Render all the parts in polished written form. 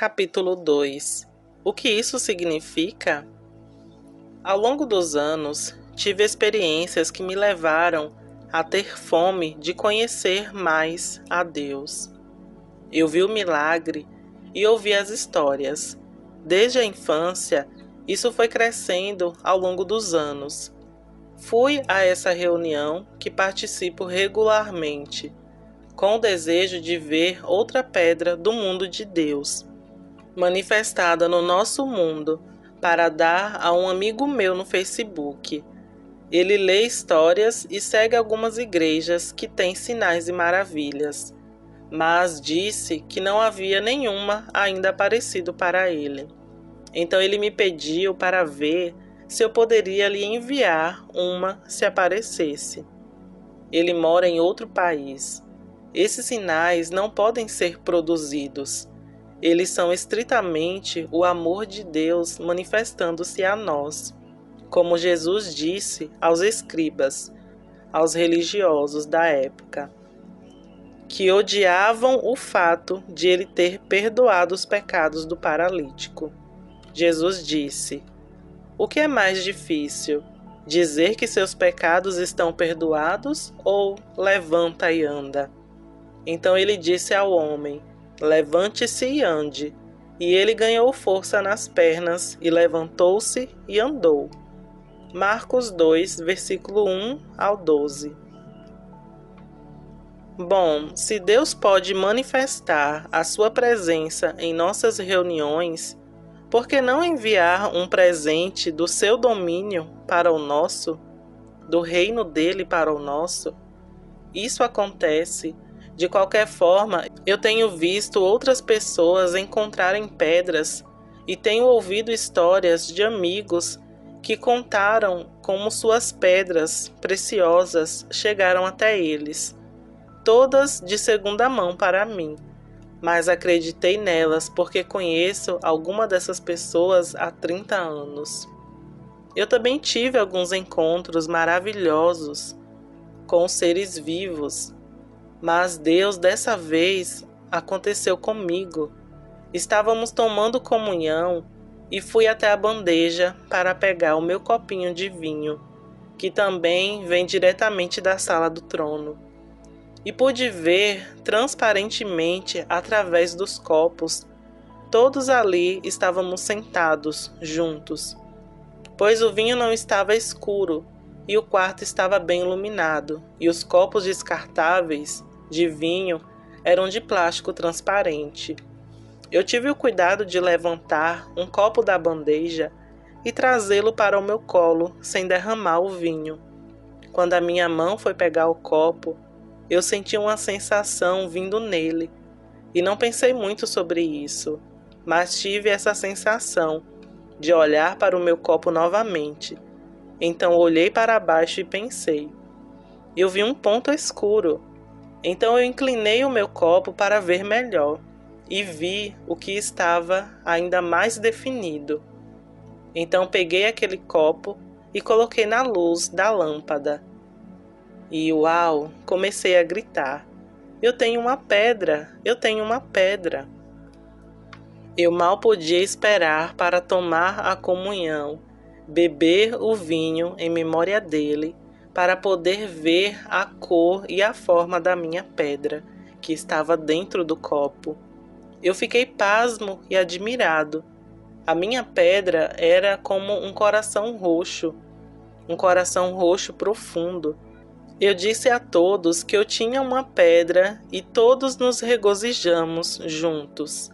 Capítulo 2. O que isso significa? Ao longo dos anos, tive experiências que me levaram a ter fome de conhecer mais a Deus. Eu vi o milagre e ouvi as histórias. Desde a infância, isso foi crescendo ao longo dos anos. Fui a essa reunião que participo regularmente, com o desejo de ver outra pedra do mundo de Deus, manifestada no nosso mundo, para dar a um amigo meu no Facebook. Ele lê histórias e segue algumas igrejas que têm sinais e maravilhas, mas disse que não havia nenhuma ainda aparecido para ele. Então ele me pediu para ver se eu poderia lhe enviar uma se aparecesse. Ele mora em outro país. Esses sinais não podem ser produzidos. Eles são estritamente o amor de Deus manifestando-se a nós, como Jesus disse aos escribas, aos religiosos da época, que odiavam o fato de ele ter perdoado os pecados do paralítico. Jesus disse: "O que é mais difícil, dizer que seus pecados estão perdoados ou levanta e anda?" Então ele disse ao homem: "Levante-se e ande." E ele ganhou força nas pernas e levantou-se e andou. Marcos 2, versículo 1 ao 12. Bom, se Deus pode manifestar a sua presença em nossas reuniões, por que não enviar um presente do seu domínio para o nosso, do reino dele para o nosso? Isso acontece. De qualquer forma, eu tenho visto outras pessoas encontrarem pedras e tenho ouvido histórias de amigos que contaram como suas pedras preciosas chegaram até eles, todas de segunda mão para mim, mas acreditei nelas porque conheço alguma dessas pessoas há 30 anos. Eu também tive alguns encontros maravilhosos com seres vivos, mas Deus dessa vez aconteceu comigo. Estávamos tomando comunhão e fui até a bandeja para pegar o meu copinho de vinho, que também vem diretamente da sala do trono. E pude ver transparentemente através dos copos. Todos ali estávamos sentados, juntos, pois o vinho não estava escuro e o quarto estava bem iluminado, e os copos descartáveis de vinho eram de plástico transparente. Eu tive o cuidado de levantar um copo da bandeja e trazê-lo para o meu colo sem derramar o vinho. Quando a minha mão foi pegar o copo, eu senti uma sensação vindo nele e não pensei muito sobre isso, mas tive essa sensação de olhar para o meu copo novamente. Então olhei para baixo e pensei: eu vi um ponto escuro. Então eu inclinei o meu copo para ver melhor e vi o que estava ainda mais definido. Então peguei aquele copo e coloquei na luz da lâmpada. E uau, comecei a gritar: eu tenho uma pedra, eu tenho uma pedra. Eu mal podia esperar para tomar a comunhão, beber o vinho em memória dele, para poder ver a cor e a forma da minha pedra, que estava dentro do copo. Eu fiquei pasmo e admirado. A minha pedra era como um coração roxo profundo. Eu disse a todos que eu tinha uma pedra e todos nos regozijamos juntos.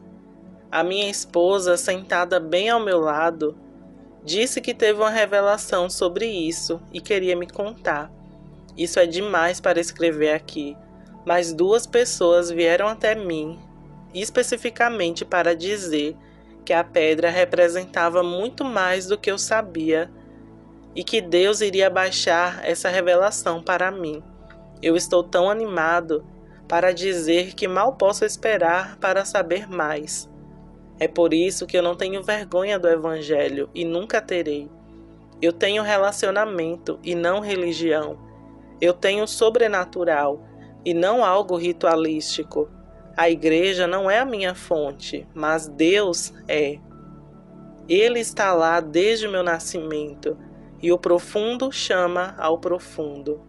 A minha esposa, sentada bem ao meu lado, disse que teve uma revelação sobre isso e queria me contar. Isso é demais para escrever aqui, mas 2 pessoas vieram até mim, especificamente para dizer que a pedra representava muito mais do que eu sabia e que Deus iria baixar essa revelação para mim. Eu estou tão animado para dizer que mal posso esperar para saber mais. É por isso que eu não tenho vergonha do Evangelho e nunca terei. Eu tenho relacionamento e não religião. Eu tenho sobrenatural e não algo ritualístico. A igreja não é a minha fonte, mas Deus é. Ele está lá desde o meu nascimento, e o profundo chama ao profundo.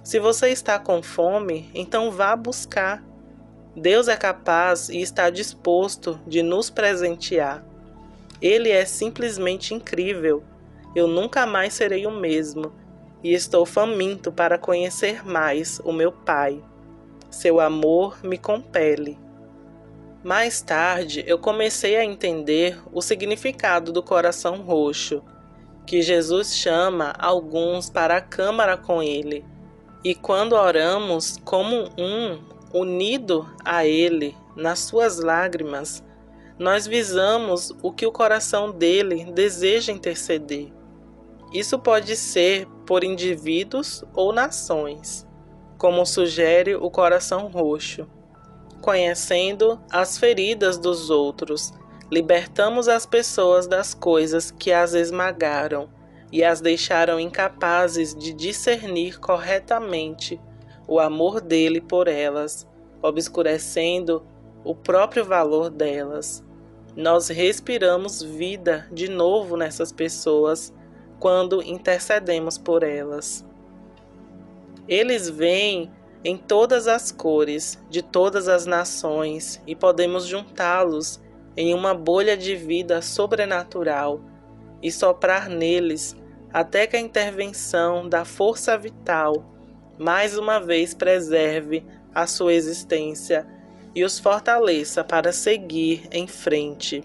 Se você está com fome, então vá buscar. Deus é capaz e está disposto de nos presentear. Ele é simplesmente incrível. Eu nunca mais serei o mesmo, e estou faminto para conhecer mais o meu Pai. Seu amor me compele. Mais tarde, eu comecei a entender o significado do coração roxo, que Jesus chama alguns para a câmara com ele. E quando oramos como unido a ele nas suas lágrimas, nós visamos o que o coração dele deseja interceder. Isso pode ser por indivíduos ou nações, como sugere o coração roxo. Conhecendo as feridas dos outros, libertamos as pessoas das coisas que as esmagaram e as deixaram incapazes de discernir corretamente o amor dele por elas, obscurecendo o próprio valor delas. Nós respiramos vida de novo nessas pessoas quando intercedemos por elas. Eles vêm em todas as cores, de todas as nações, e podemos juntá-los em uma bolha de vida sobrenatural e soprar neles até que a intervenção da força vital mais uma vez preserve a sua existência e os fortaleça para seguir em frente.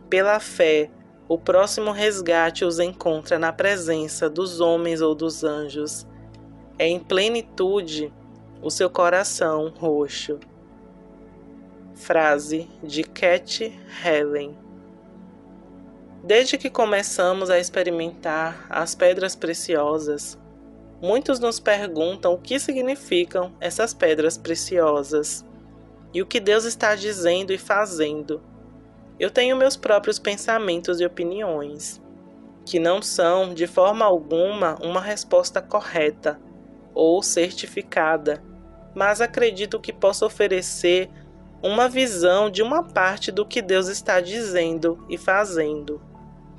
Pela fé, o próximo resgate os encontra na presença dos homens ou dos anjos. É em plenitude o seu coração roxo. Frase de Cat Helen. Desde que começamos a experimentar as pedras preciosas, muitos nos perguntam o que significam essas pedras preciosas e o que Deus está dizendo e fazendo. Eu tenho meus próprios pensamentos e opiniões, que não são de forma alguma uma resposta correta ou certificada, mas acredito que posso oferecer uma visão de uma parte do que Deus está dizendo e fazendo.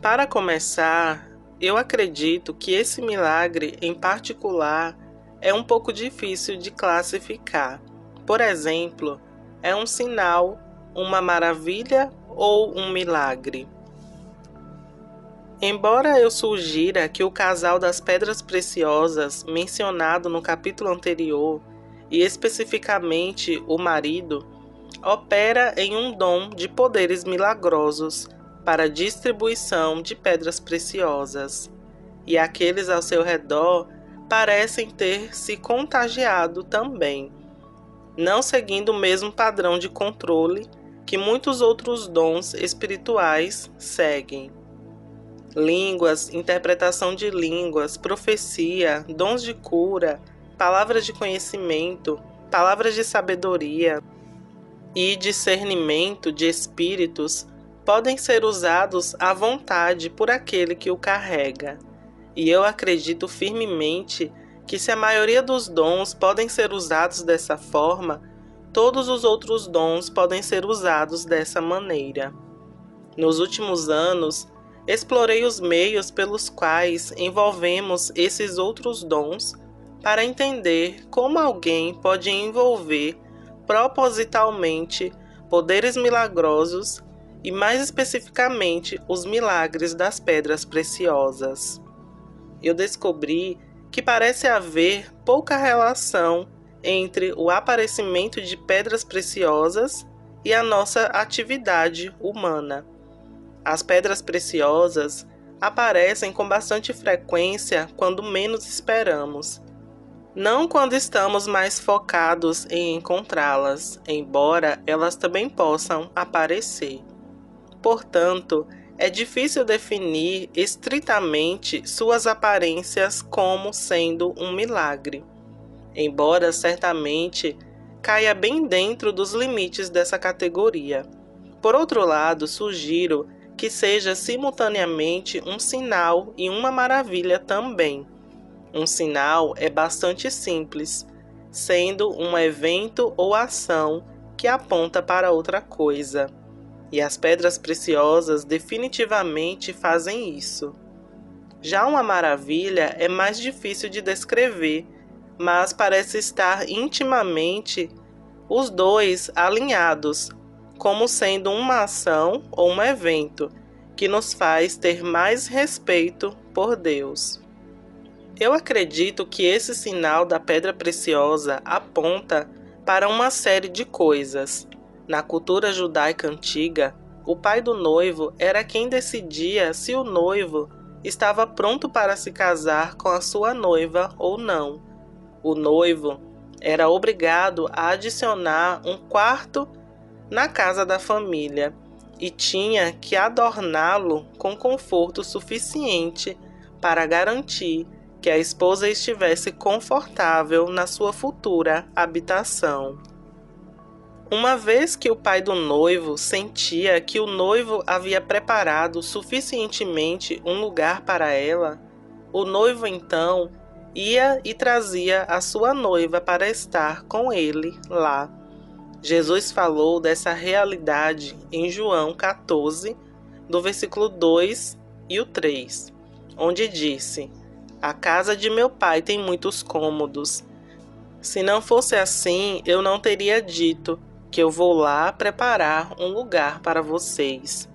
Para começar, eu acredito que esse milagre em particular é um pouco difícil de classificar. Por exemplo, é um sinal, uma maravilha ou um milagre? Embora eu sugira que o casal das pedras preciosas mencionado no capítulo anterior, e especificamente o marido, opera em um dom de poderes milagrosos para a distribuição de pedras preciosas, e aqueles ao seu redor parecem ter se contagiado também, não seguindo o mesmo padrão de controle que muitos outros dons espirituais seguem. Línguas, interpretação de línguas, profecia, dons de cura, palavras de conhecimento, palavras de sabedoria e discernimento de espíritos podem ser usados à vontade por aquele que o carrega. E eu acredito firmemente que se a maioria dos dons podem ser usados dessa forma, todos os outros dons podem ser usados dessa maneira. Nos últimos anos, explorei os meios pelos quais envolvemos esses outros dons para entender como alguém pode envolver propositalmente poderes milagrosos e, mais especificamente, os milagres das pedras preciosas. Eu descobri que parece haver pouca relação entre o aparecimento de pedras preciosas e a nossa atividade humana. As pedras preciosas aparecem com bastante frequência quando menos esperamos. Não quando estamos mais focados em encontrá-las, embora elas também possam aparecer. Portanto, é difícil definir estritamente suas aparências como sendo um milagre, embora certamente caia bem dentro dos limites dessa categoria. Por outro lado, sugiro que seja simultaneamente um sinal e uma maravilha também. Um sinal é bastante simples, sendo um evento ou ação que aponta para outra coisa. E as pedras preciosas definitivamente fazem isso. Já uma maravilha é mais difícil de descrever, mas parece estar intimamente os dois alinhados, como sendo uma ação ou um evento que nos faz ter mais respeito por Deus. Eu acredito que esse sinal da pedra preciosa aponta para uma série de coisas. Na cultura judaica antiga, o pai do noivo era quem decidia se o noivo estava pronto para se casar com a sua noiva ou não. O noivo era obrigado a adicionar um quarto na casa da família e tinha que adorná-lo com conforto suficiente para garantir que a esposa estivesse confortável na sua futura habitação. Uma vez que o pai do noivo sentia que o noivo havia preparado suficientemente um lugar para ela, o noivo então ia e trazia a sua noiva para estar com ele lá. Jesus falou dessa realidade em João 14, do versículo 2 e o 3, onde disse: "A casa de meu pai tem muitos cômodos. Se não fosse assim, eu não teria dito que eu vou lá preparar um lugar para vocês.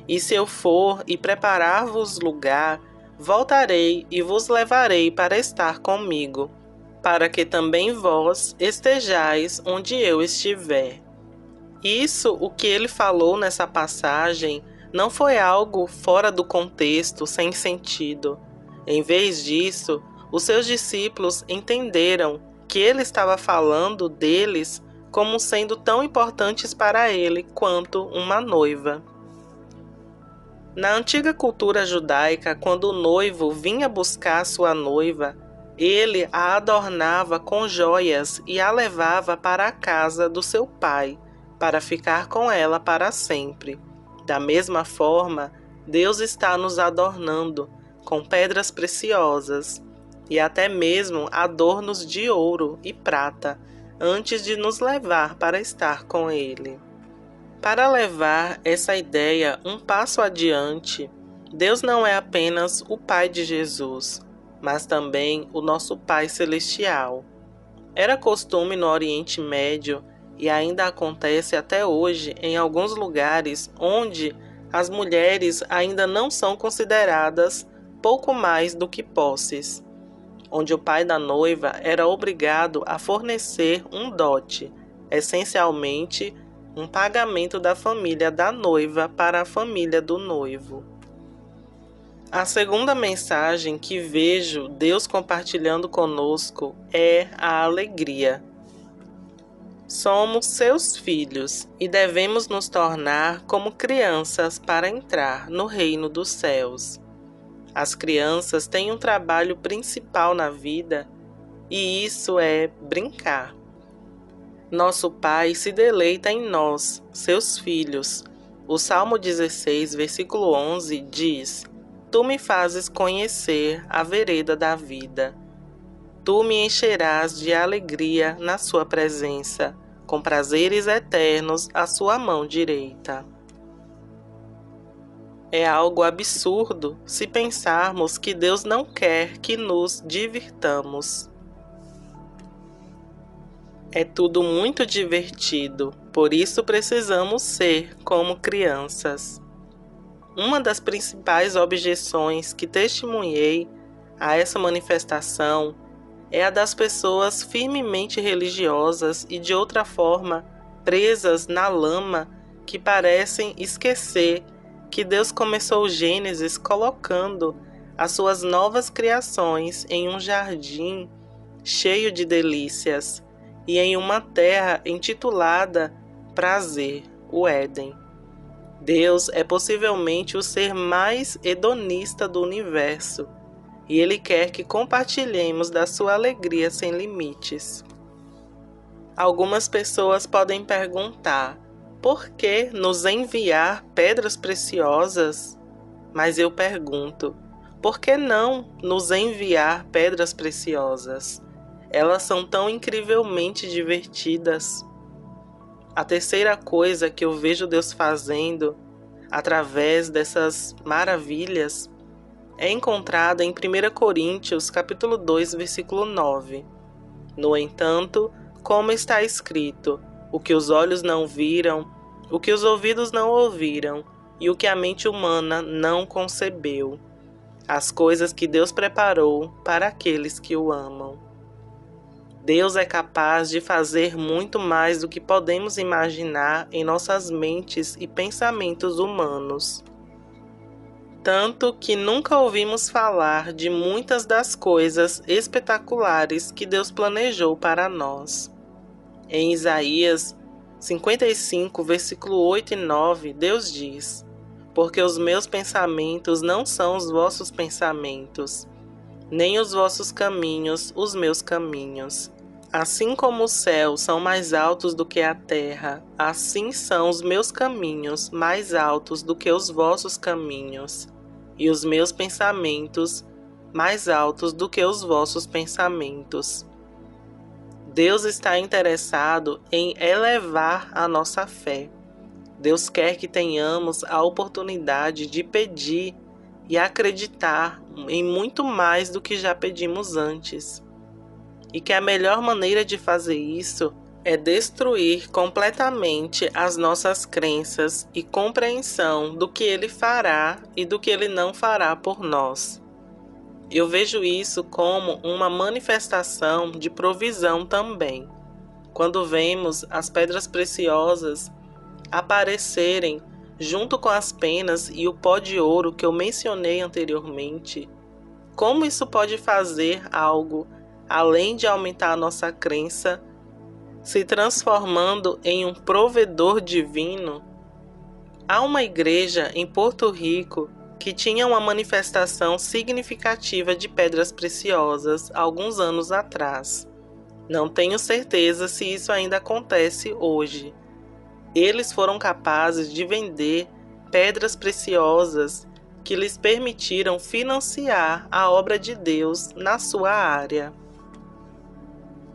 E se eu for e preparar-vos lugar, voltarei e vos levarei para estar comigo, para que também vós estejais onde eu estiver." Isso, o que ele falou nessa passagem, não foi algo fora do contexto, sem sentido. Em vez disso, os seus discípulos entenderam que ele estava falando deles como sendo tão importantes para ele quanto uma noiva. Na antiga cultura judaica, quando o noivo vinha buscar sua noiva, ele a adornava com joias e a levava para a casa do seu pai, para ficar com ela para sempre. Da mesma forma, Deus está nos adornando com pedras preciosas e até mesmo adornos de ouro e prata, antes de nos levar para estar com Ele. Para levar essa ideia um passo adiante, Deus não é apenas o Pai de Jesus, mas também o nosso Pai Celestial. Era costume no Oriente Médio, e ainda acontece até hoje em alguns lugares onde as mulheres ainda não são consideradas pouco mais do que posses, onde o pai da noiva era obrigado a fornecer um dote, essencialmente um pagamento da família da noiva para a família do noivo. A segunda mensagem que vejo Deus compartilhando conosco é a alegria. Somos seus filhos e devemos nos tornar como crianças para entrar no reino dos céus. As crianças têm um trabalho principal na vida e isso é brincar. Nosso Pai se deleita em nós, seus filhos. O Salmo 16, versículo 11 diz: "Tu me fazes conhecer a vereda da vida. Tu me encherás de alegria na sua presença, com prazeres eternos à sua mão direita." É algo absurdo se pensarmos que Deus não quer que nos divirtamos. É tudo muito divertido, por isso precisamos ser como crianças. Uma das principais objeções que testemunhei a essa manifestação é a das pessoas firmemente religiosas e de outra forma presas na lama que parecem esquecer que Deus começou o Gênesis colocando as suas novas criações em um jardim cheio de delícias e em uma terra intitulada Prazer, o Éden. Deus é possivelmente o ser mais hedonista do universo e Ele quer que compartilhemos da sua alegria sem limites. Algumas pessoas podem perguntar: por que nos enviar pedras preciosas? Mas eu pergunto: por que não nos enviar pedras preciosas? Elas são tão incrivelmente divertidas. A terceira coisa que eu vejo Deus fazendo através dessas maravilhas é encontrada em 1 Coríntios, capítulo 2, versículo 9. No entanto, como está escrito, o que os olhos não viram, o que os ouvidos não ouviram, e o que a mente humana não concebeu, as coisas que Deus preparou para aqueles que o amam. Deus é capaz de fazer muito mais do que podemos imaginar em nossas mentes e pensamentos humanos. Tanto que nunca ouvimos falar de muitas das coisas espetaculares que Deus planejou para nós. Em Isaías 55, versículo 8 e 9, Deus diz: porque os meus pensamentos não são os vossos pensamentos, nem os vossos caminhos os meus caminhos. Assim como os céus são mais altos do que a terra, assim são os meus caminhos mais altos do que os vossos caminhos, e os meus pensamentos mais altos do que os vossos pensamentos. Deus está interessado em elevar a nossa fé. Deus quer que tenhamos a oportunidade de pedir e acreditar em muito mais do que já pedimos antes. E que a melhor maneira de fazer isso é destruir completamente as nossas crenças e compreensão do que Ele fará e do que Ele não fará por nós. Eu vejo isso como uma manifestação de provisão também. Quando vemos as pedras preciosas aparecerem junto com as penas e o pó de ouro que eu mencionei anteriormente, como isso pode fazer algo além de aumentar a nossa crença, se transformando em um provedor divino? Há uma igreja em Porto Rico que tinha uma manifestação significativa de pedras preciosas alguns anos atrás. Não tenho certeza se isso ainda acontece hoje. Eles foram capazes de vender pedras preciosas que lhes permitiram financiar a obra de Deus na sua área.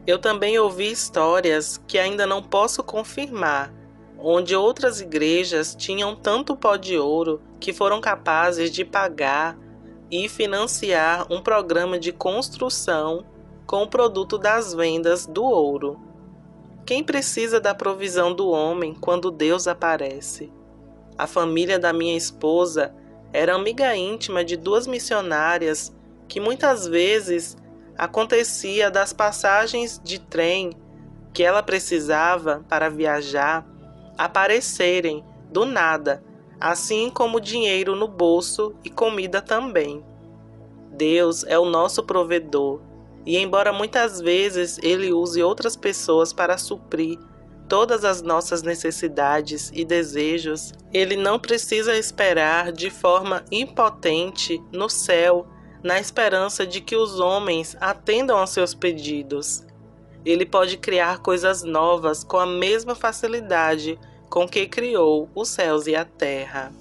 Eu também ouvi histórias que ainda não posso confirmar, onde outras igrejas tinham tanto pó de ouro que foram capazes de pagar e financiar um programa de construção com o produto das vendas do ouro. Quem precisa da provisão do homem quando Deus aparece? A família da minha esposa era amiga íntima de duas missionárias que muitas vezes acontecia das passagens de trem que ela precisava para viajar aparecerem do nada, assim como dinheiro no bolso e comida também. Deus é o nosso provedor, e embora muitas vezes Ele use outras pessoas para suprir todas as nossas necessidades e desejos, Ele não precisa esperar de forma impotente no céu, na esperança de que os homens atendam aos seus pedidos. Ele pode criar coisas novas com a mesma facilidade com que criou os céus e a terra.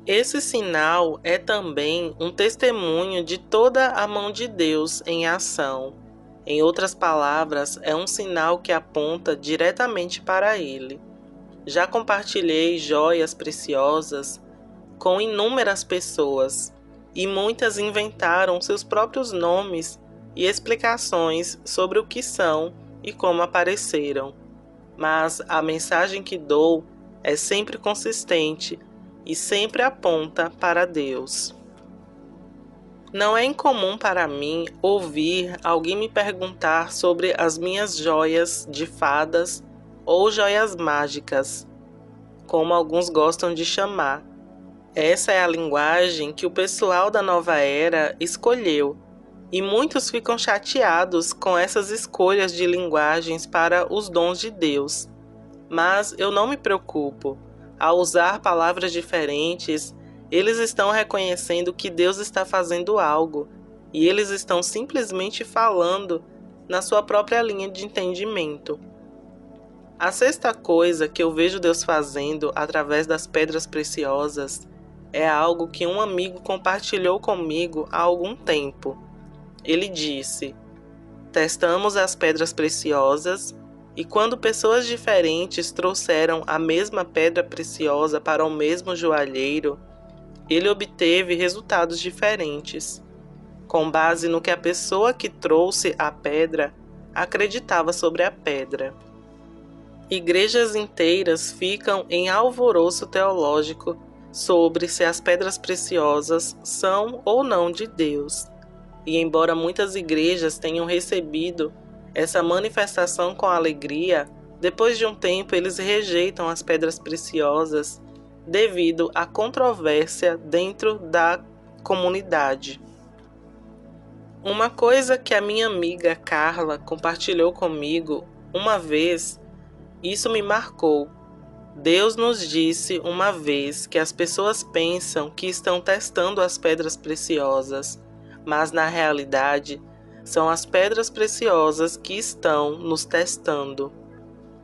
Esse sinal é também um testemunho de toda a mão de Deus em ação. Em outras palavras, é um sinal que aponta diretamente para Ele. Já compartilhei joias preciosas com inúmeras pessoas, e muitas inventaram seus próprios nomes e explicações sobre o que são e como apareceram. Mas a mensagem que dou é sempre consistente e sempre aponta para Deus. Não é incomum para mim ouvir alguém me perguntar sobre as minhas joias de fadas ou joias mágicas, como alguns gostam de chamar. Essa é a linguagem que o pessoal da nova era escolheu, e muitos ficam chateados com essas escolhas de linguagens para os dons de Deus. Mas eu não me preocupo. Ao usar palavras diferentes, eles estão reconhecendo que Deus está fazendo algo, e eles estão simplesmente falando na sua própria linha de entendimento. A sexta coisa que eu vejo Deus fazendo através das pedras preciosas é algo que um amigo compartilhou comigo há algum tempo. Ele disse: testamos as pedras preciosas E quando pessoas diferentes trouxeram a mesma pedra preciosa para o mesmo joalheiro, ele obteve resultados diferentes, com base no que a pessoa que trouxe a pedra acreditava sobre a pedra. Igrejas inteiras ficam em alvoroço teológico sobre se as pedras preciosas são ou não de Deus. E embora muitas igrejas tenham recebido essa manifestação com alegria, depois de um tempo eles rejeitam as pedras preciosas devido à controvérsia dentro da comunidade. Uma coisa que a minha amiga Carla compartilhou comigo uma vez, isso me marcou. Deus nos disse uma vez que as pessoas pensam que estão testando as pedras preciosas, mas na realidade são as pedras preciosas que estão nos testando.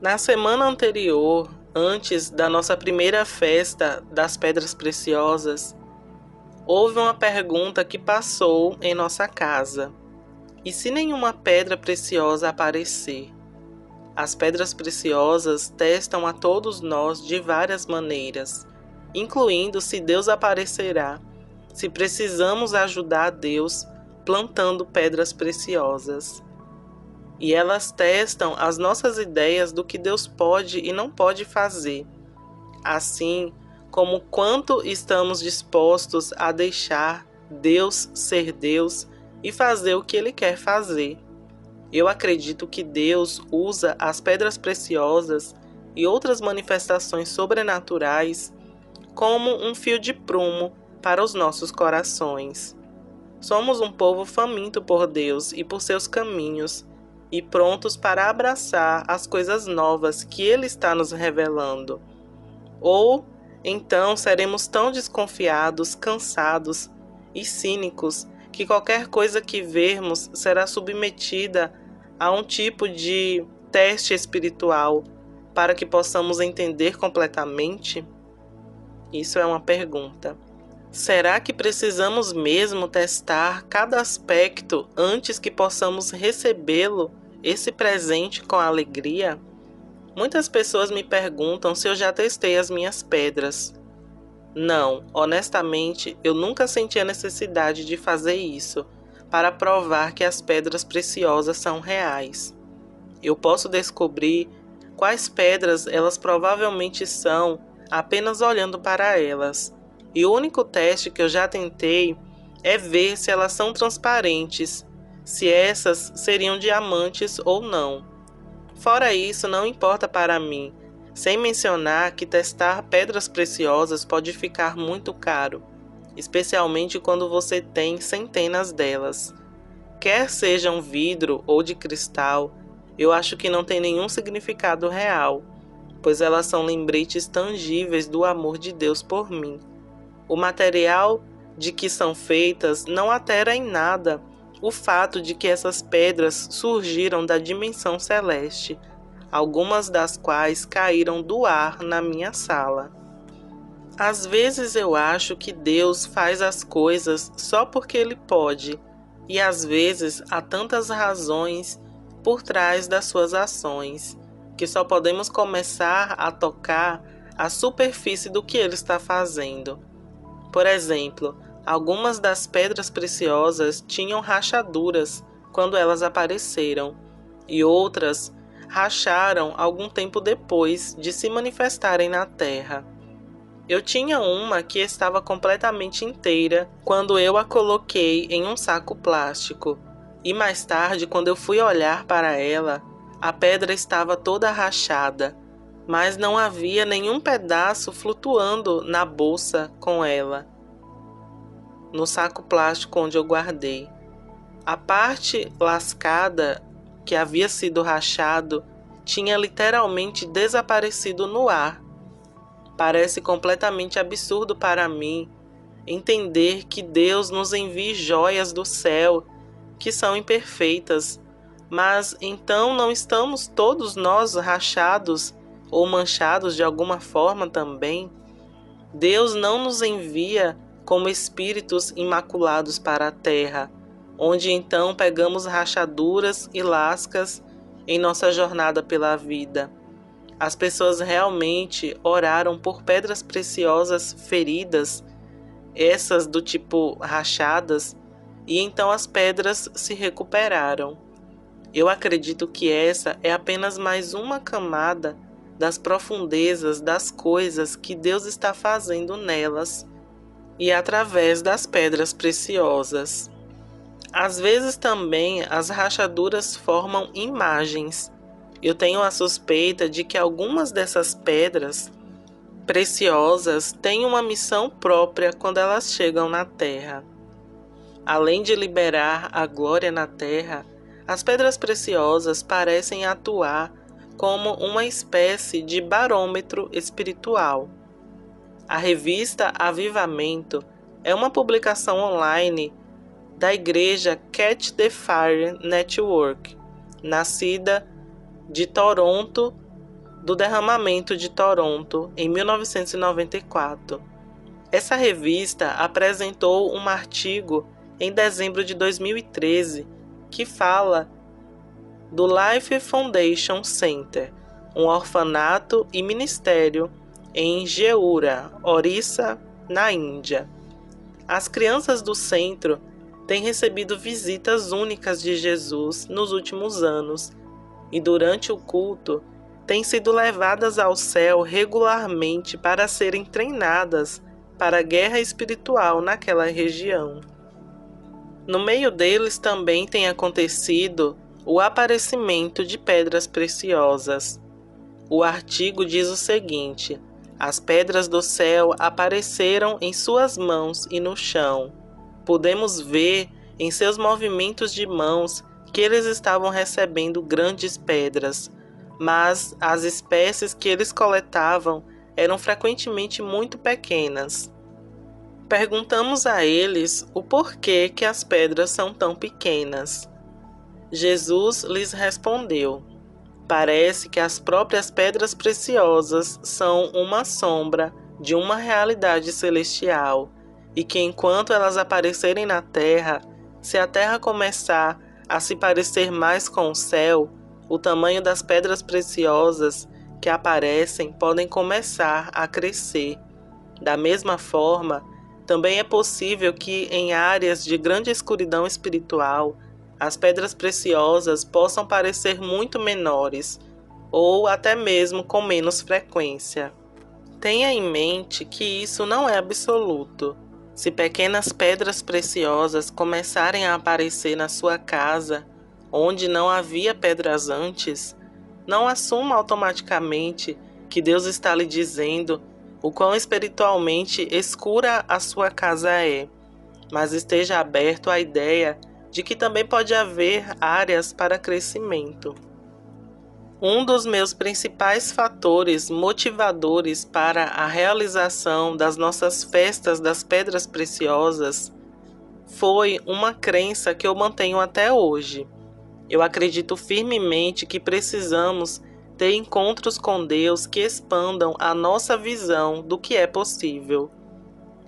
Na semana anterior, antes da nossa primeira festa das pedras preciosas, houve uma pergunta que passou em nossa casa. E se nenhuma pedra preciosa aparecer? As pedras preciosas testam a todos nós de várias maneiras, incluindo se Deus aparecerá, se precisamos ajudar a Deus plantando pedras preciosas. E elas testam as nossas ideias do que Deus pode e não pode fazer, assim como quanto estamos dispostos a deixar Deus ser Deus e fazer o que Ele quer fazer. Eu acredito que Deus usa as pedras preciosas e outras manifestações sobrenaturais como um fio de prumo para os nossos corações. Somos um povo faminto por Deus e por seus caminhos, e prontos para abraçar as coisas novas que Ele está nos revelando. Ou então seremos tão desconfiados, cansados e cínicos que qualquer coisa que vermos será submetida a um tipo de teste espiritual para que possamos entender completamente? Isso é uma pergunta. Será que precisamos mesmo testar cada aspecto antes que possamos recebê-lo, esse presente, com alegria? Muitas pessoas me perguntam se eu já testei as minhas pedras. Não, honestamente, eu nunca senti a necessidade de fazer isso para provar que as pedras preciosas são reais. Eu posso descobrir quais pedras elas provavelmente são apenas olhando para elas. E o único teste que eu já tentei é ver se elas são transparentes, se essas seriam diamantes ou não. Fora isso, não importa para mim, sem mencionar que testar pedras preciosas pode ficar muito caro, especialmente quando você tem centenas delas. Quer sejam vidro ou de cristal, eu acho que não tem nenhum significado real, pois elas são lembretes tangíveis do amor de Deus por mim. O material de que são feitas não altera em nada o fato de que essas pedras surgiram da dimensão celeste, algumas das quais caíram do ar na minha sala. Às vezes eu acho que Deus faz as coisas só porque Ele pode, e às vezes há tantas razões por trás das suas ações, que só podemos começar a tocar a superfície do que Ele está fazendo. Por exemplo, algumas das pedras preciosas tinham rachaduras quando elas apareceram, e outras racharam algum tempo depois de se manifestarem na terra. Eu tinha uma que estava completamente inteira quando eu a coloquei em um saco plástico, e mais tarde, quando eu fui olhar para ela, a pedra estava toda rachada, mas não havia nenhum pedaço flutuando na bolsa com ela, no saco plástico onde eu guardei. A parte lascada, que havia sido rachado, tinha literalmente desaparecido no ar. Parece completamente absurdo para mim entender que Deus nos envie joias do céu que são imperfeitas, mas então não estamos todos nós rachados ou manchados de alguma forma também? Deus não nos envia como espíritos imaculados para a terra, onde então pegamos rachaduras e lascas em nossa jornada pela vida. As pessoas realmente oraram por pedras preciosas feridas, essas do tipo rachadas, e então as pedras se recuperaram. Eu acredito que essa é apenas mais uma camada das profundezas das coisas que Deus está fazendo nelas e através das pedras preciosas. Às vezes também as rachaduras formam imagens. Eu tenho a suspeita de que algumas dessas pedras preciosas têm uma missão própria quando elas chegam na Terra. Além de liberar a glória na Terra, as pedras preciosas parecem atuar como uma espécie de barômetro espiritual. A revista Avivamento é uma publicação online da igreja Catch the Fire Network, nascida de Toronto, do derramamento de Toronto, em 1994. Essa revista apresentou um artigo em dezembro de 2013 que fala do Life Foundation Center, um orfanato e ministério em Jeura, Orissa, na Índia. As crianças do centro têm recebido visitas únicas de Jesus nos últimos anos e durante o culto têm sido levadas ao céu regularmente para serem treinadas para a guerra espiritual naquela região. No meio deles também tem acontecido o aparecimento de pedras preciosas. O artigo diz o seguinte: as pedras do céu apareceram em suas mãos e no chão. Podemos ver em seus movimentos de mãos que eles estavam recebendo grandes pedras, mas as espécies que eles coletavam eram frequentemente muito pequenas. Perguntamos a eles o porquê que as pedras são tão pequenas. Jesus lhes respondeu: parece que as próprias pedras preciosas são uma sombra de uma realidade celestial, e que enquanto elas aparecerem na terra, se a terra começar a se parecer mais com o céu, o tamanho das pedras preciosas que aparecem podem começar a crescer. Da mesma forma, também é possível que em áreas de grande escuridão espiritual, as pedras preciosas possam parecer muito menores, ou até mesmo com menos frequência. Tenha em mente que isso não é absoluto. Se pequenas pedras preciosas começarem a aparecer na sua casa, onde não havia pedras antes, não assuma automaticamente que Deus está lhe dizendo o quão espiritualmente escura a sua casa é, mas esteja aberto à ideia de que também pode haver áreas para crescimento. Um dos meus principais fatores motivadores para a realização das nossas festas das pedras preciosas foi uma crença que eu mantenho até hoje. Eu acredito firmemente que precisamos ter encontros com Deus que expandam a nossa visão do que é possível.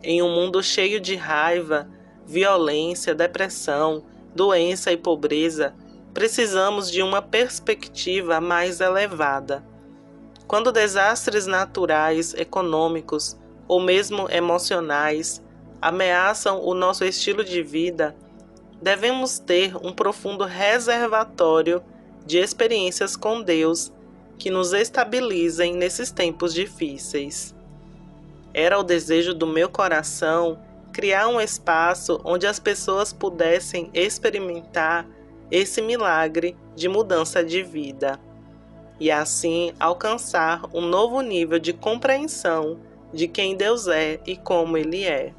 Em um mundo cheio de raiva, violência, depressão, doença e pobreza, precisamos de uma perspectiva mais elevada. Quando desastres naturais, econômicos ou mesmo emocionais ameaçam o nosso estilo de vida, devemos ter um profundo reservatório de experiências com Deus que nos estabilizem nesses tempos difíceis. Era o desejo do meu coração criar um espaço onde as pessoas pudessem experimentar esse milagre de mudança de vida e assim alcançar um novo nível de compreensão de quem Deus é e como Ele é.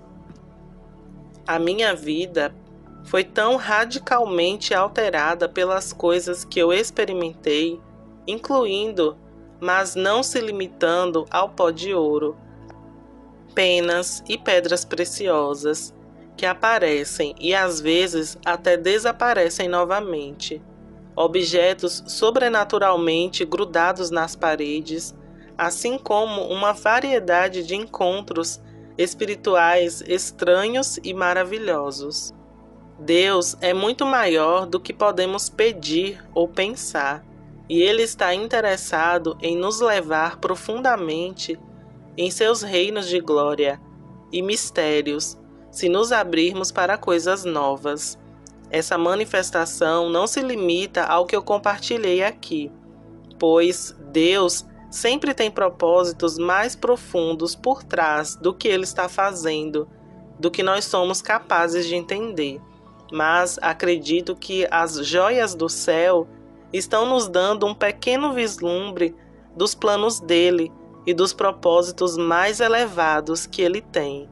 A minha vida foi tão radicalmente alterada pelas coisas que eu experimentei, incluindo, mas não se limitando ao pó de ouro, penas e pedras preciosas, que aparecem e às vezes até desaparecem novamente. Objetos sobrenaturalmente grudados nas paredes, assim como uma variedade de encontros espirituais estranhos e maravilhosos. Deus é muito maior do que podemos pedir ou pensar, e Ele está interessado em nos levar profundamente em seus reinos de glória e mistérios, se nos abrirmos para coisas novas. Essa manifestação não se limita ao que eu compartilhei aqui, pois Deus sempre tem propósitos mais profundos por trás do que Ele está fazendo, do que nós somos capazes de entender. Mas acredito que as joias do céu estão nos dando um pequeno vislumbre dos planos dele e dos propósitos mais elevados que ele tem.